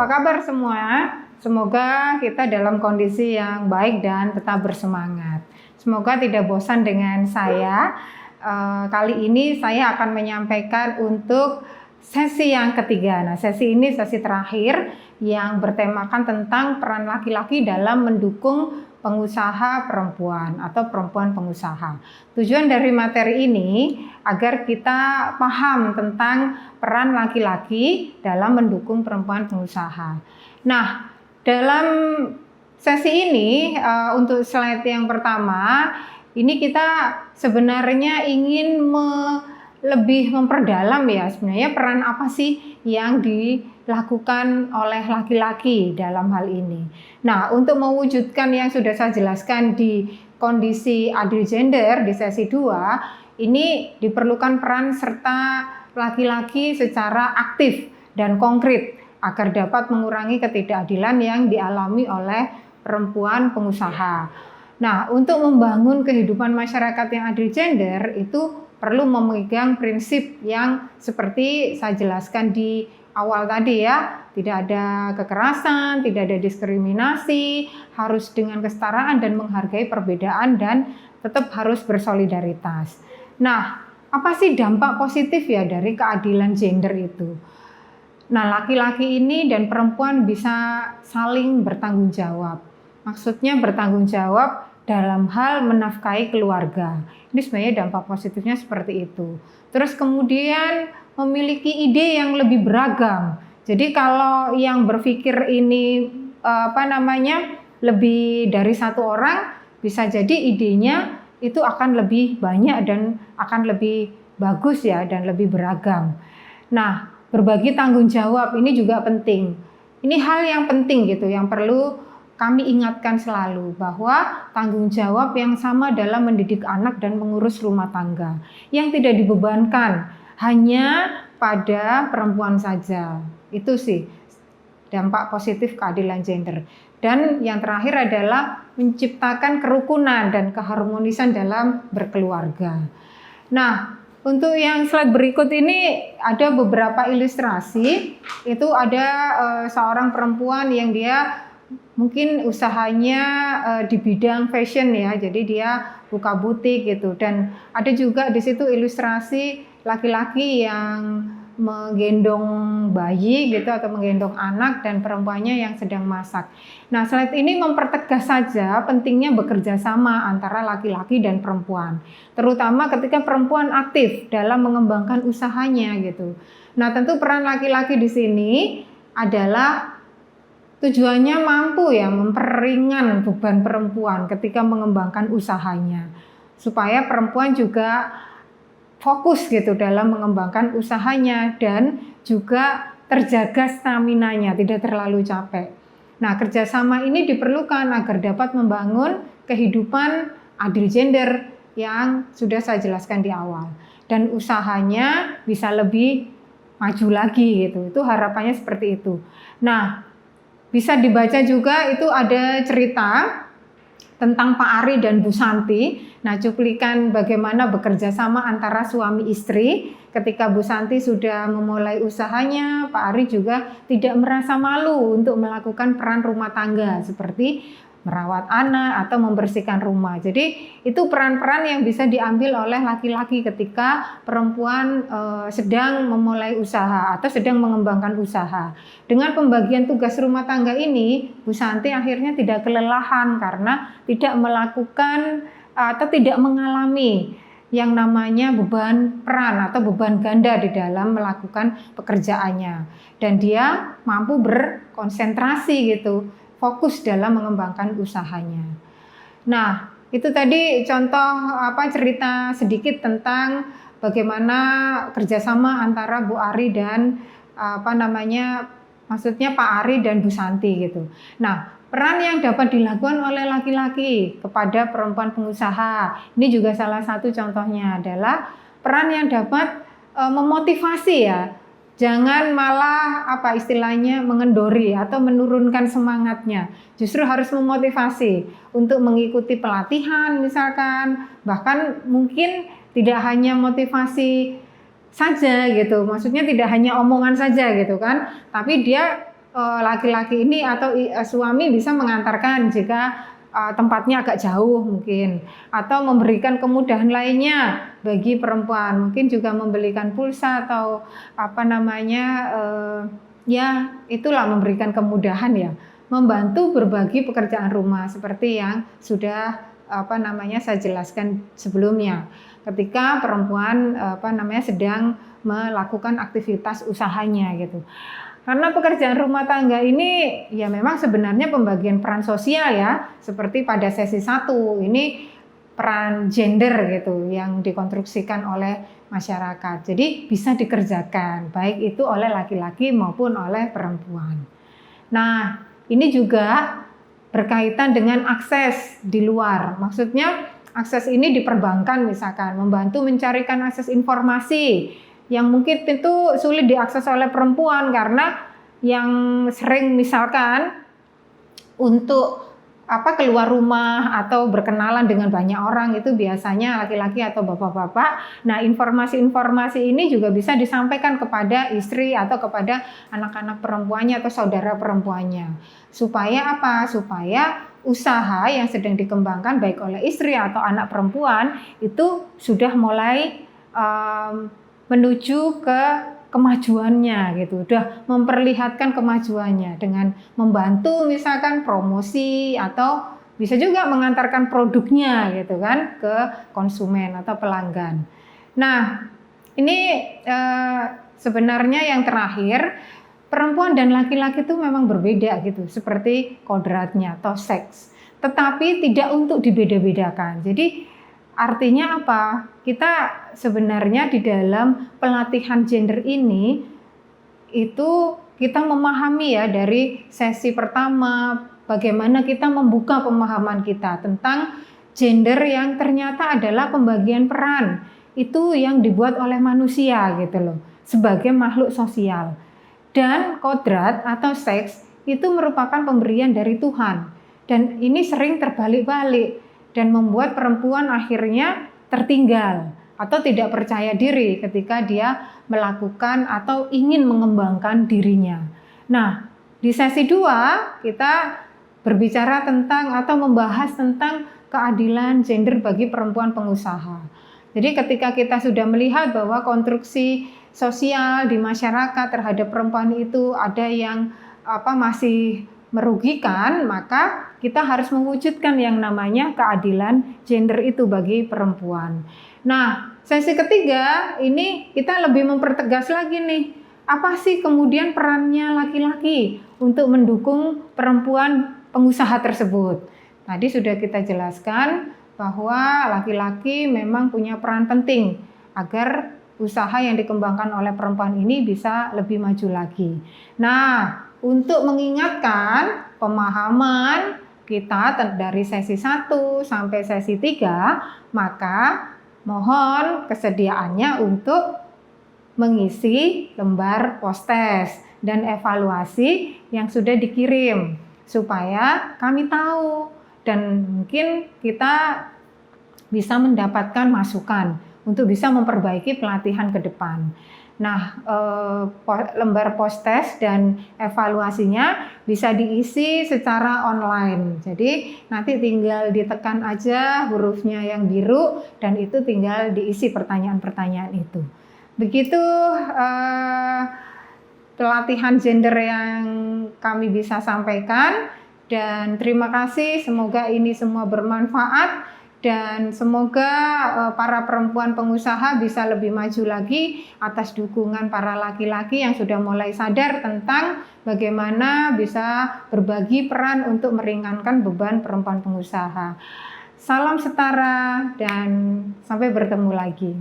apa kabar semua? Semoga kita dalam kondisi yang baik dan tetap bersemangat. Semoga tidak bosan dengan saya. Kali ini saya akan menyampaikan untuk sesi yang ketiga. Nah, sesi ini sesi terakhir yang bertemakan tentang peran laki-laki dalam mendukung pengusaha perempuan atau perempuan pengusaha. Tujuan dari materi ini agar kita paham tentang peran laki-laki dalam mendukung perempuan pengusaha. Nah, dalam sesi ini untuk slide yang pertama, ini kita sebenarnya ingin lebih memperdalam ya sebenarnya peran apa sih yang dilakukan oleh laki-laki dalam hal ini. Nah, untuk mewujudkan yang sudah saya jelaskan di kondisi adil gender di sesi 2, ini diperlukan peran serta laki-laki secara aktif dan konkret agar dapat mengurangi ketidakadilan yang dialami oleh perempuan pengusaha. Nah, untuk membangun kehidupan masyarakat yang adil gender itu perlu memegang prinsip yang seperti saya jelaskan di awal tadi ya, tidak ada kekerasan, tidak ada diskriminasi, harus dengan kesetaraan dan menghargai perbedaan dan tetap harus bersolidaritas. Nah, apa sih dampak positif ya dari keadilan gender itu? Nah, laki-laki ini dan perempuan bisa saling bertanggung jawab. Maksudnya bertanggung jawab dalam hal menafkahi keluarga. Ini sebenarnya dampak positifnya seperti itu. Terus kemudian memiliki ide yang lebih beragam. Jadi kalau yang berpikir ini lebih dari satu orang, bisa jadi idenya itu akan lebih banyak dan akan lebih bagus ya dan lebih beragam. Nah, berbagi tanggung jawab ini juga penting. Ini hal yang penting gitu yang perlu kami ingatkan selalu bahwa tanggung jawab yang sama dalam mendidik anak dan mengurus rumah tangga yang tidak dibebankan hanya pada perempuan saja. Itu sih dampak positif keadilan gender. Dan yang terakhir adalah menciptakan kerukunan dan keharmonisan dalam berkeluarga. Nah, untuk yang slide berikut ini ada beberapa ilustrasi. Itu ada seorang perempuan yang dia mungkin usahanya di bidang fashion ya, jadi dia buka butik gitu. Dan ada juga di situ ilustrasi laki-laki yang menggendong bayi gitu atau menggendong anak dan perempuannya yang sedang masak. Nah, slide ini mempertegas saja pentingnya bekerja sama antara laki-laki dan perempuan, terutama ketika perempuan aktif dalam mengembangkan usahanya gitu. Nah, tentu peran laki-laki di sini adalah tujuannya mampu ya memperingan beban perempuan ketika mengembangkan usahanya, supaya perempuan juga fokus gitu dalam mengembangkan usahanya dan juga terjaga staminanya, tidak terlalu capek. Nah, kerjasama ini diperlukan agar dapat membangun kehidupan adil gender yang sudah saya jelaskan di awal, dan usahanya bisa lebih maju lagi gitu. Itu harapannya seperti itu. Nah, bisa dibaca juga itu ada cerita tentang Pak Ari dan Bu Santi. Nah, cuplikan bagaimana bekerja sama antara suami istri. Ketika Bu Santi sudah memulai usahanya, Pak Ari juga tidak merasa malu untuk melakukan peran rumah tangga seperti merawat anak atau membersihkan rumah. Jadi itu peran-peran yang bisa diambil oleh laki-laki ketika perempuan sedang memulai usaha atau sedang mengembangkan usaha. Dengan pembagian tugas rumah tangga ini, Bu Santi akhirnya tidak kelelahan karena tidak melakukan atau tidak mengalami yang namanya beban peran atau beban ganda di dalam melakukan pekerjaannya. Dan dia mampu berkonsentrasi gitu, fokus dalam mengembangkan usahanya. Nah, itu tadi contoh cerita sedikit tentang bagaimana kerjasama antara Bu Ari dan maksudnya Pak Ari dan Bu Santi gitu. Nah, peran yang dapat dilakukan oleh laki-laki kepada perempuan pengusaha, ini juga salah satu contohnya adalah peran yang dapat memotivasi ya. Jangan malah istilahnya mengendori atau menurunkan semangatnya. Justru harus memotivasi untuk mengikuti pelatihan misalkan, bahkan mungkin tidak hanya motivasi saja gitu. Maksudnya tidak hanya omongan saja gitu kan, tapi dia laki-laki ini atau suami bisa mengantarkan jika tempatnya agak jauh mungkin, atau memberikan kemudahan lainnya bagi perempuan, mungkin juga membelikan pulsa atau apa namanya, ya itulah memberikan kemudahan ya, membantu berbagi pekerjaan rumah seperti yang sudah apa namanya saya jelaskan sebelumnya. Ketika perempuan apa namanya sedang melakukan aktivitas usahanya gitu. Karena pekerjaan rumah tangga ini ya memang sebenarnya pembagian peran sosial ya, seperti pada sesi 1 ini peran gender gitu yang dikonstruksikan oleh masyarakat. Jadi bisa dikerjakan baik itu oleh laki-laki maupun oleh perempuan. Nah, ini juga berkaitan dengan akses di luar. Maksudnya akses ini di perbankan misalkan, membantu mencarikan akses informasi yang mungkin itu sulit diakses oleh perempuan karena yang sering misalkan untuk apa keluar rumah atau berkenalan dengan banyak orang itu biasanya laki-laki atau bapak-bapak. Nah, informasi-informasi ini juga bisa disampaikan kepada istri atau kepada anak-anak perempuannya atau saudara perempuannya. Supaya apa? Supaya usaha yang sedang dikembangkan baik oleh istri atau anak perempuan itu sudah mulai menuju ke kemajuannya gitu, udah memperlihatkan kemajuannya dengan membantu misalkan promosi atau bisa juga mengantarkan produknya gitu kan ke konsumen atau pelanggan. Nah, ini sebenarnya yang terakhir perempuan dan laki-laki itu memang berbeda gitu, seperti kodratnya atau seks, tetapi tidak untuk dibeda-bedakan. Jadi artinya apa? Kita sebenarnya di dalam pelatihan gender ini itu kita memahami ya dari sesi pertama bagaimana kita membuka pemahaman kita tentang gender yang ternyata adalah pembagian peran itu yang dibuat oleh manusia gitu loh sebagai makhluk sosial. Dan kodrat atau seks itu merupakan pemberian dari Tuhan dan ini sering terbalik-balik dan membuat perempuan akhirnya tertinggal atau tidak percaya diri ketika dia melakukan atau ingin mengembangkan dirinya. Nah, di sesi 2 kita berbicara tentang atau membahas tentang keadilan gender bagi perempuan pengusaha. Jadi ketika kita sudah melihat bahwa konstruksi sosial di masyarakat terhadap perempuan itu ada yang masih merugikan, maka kita harus mewujudkan yang namanya keadilan gender itu bagi perempuan. Nah, sesi ketiga ini kita lebih mempertegas lagi nih, apa sih kemudian perannya laki-laki untuk mendukung perempuan pengusaha tersebut. Tadi sudah kita jelaskan bahwa laki-laki memang punya peran penting agar usaha yang dikembangkan oleh perempuan ini bisa lebih maju lagi. Nah, untuk mengingatkan pemahaman kita dari sesi 1 sampai sesi 3, maka mohon kesediaannya untuk mengisi lembar post-test dan evaluasi yang sudah dikirim supaya kami tahu dan mungkin kita bisa mendapatkan masukan untuk bisa memperbaiki pelatihan ke depan. Nah, lembar post-test dan evaluasinya bisa diisi secara online. Jadi nanti tinggal ditekan aja hurufnya yang biru dan itu tinggal diisi pertanyaan-pertanyaan itu. Begitu pelatihan gender yang kami bisa sampaikan dan terima kasih, semoga ini semua bermanfaat. Dan semoga para perempuan pengusaha bisa lebih maju lagi atas dukungan para laki-laki yang sudah mulai sadar tentang bagaimana bisa berbagi peran untuk meringankan beban perempuan pengusaha. Salam setara dan sampai bertemu lagi.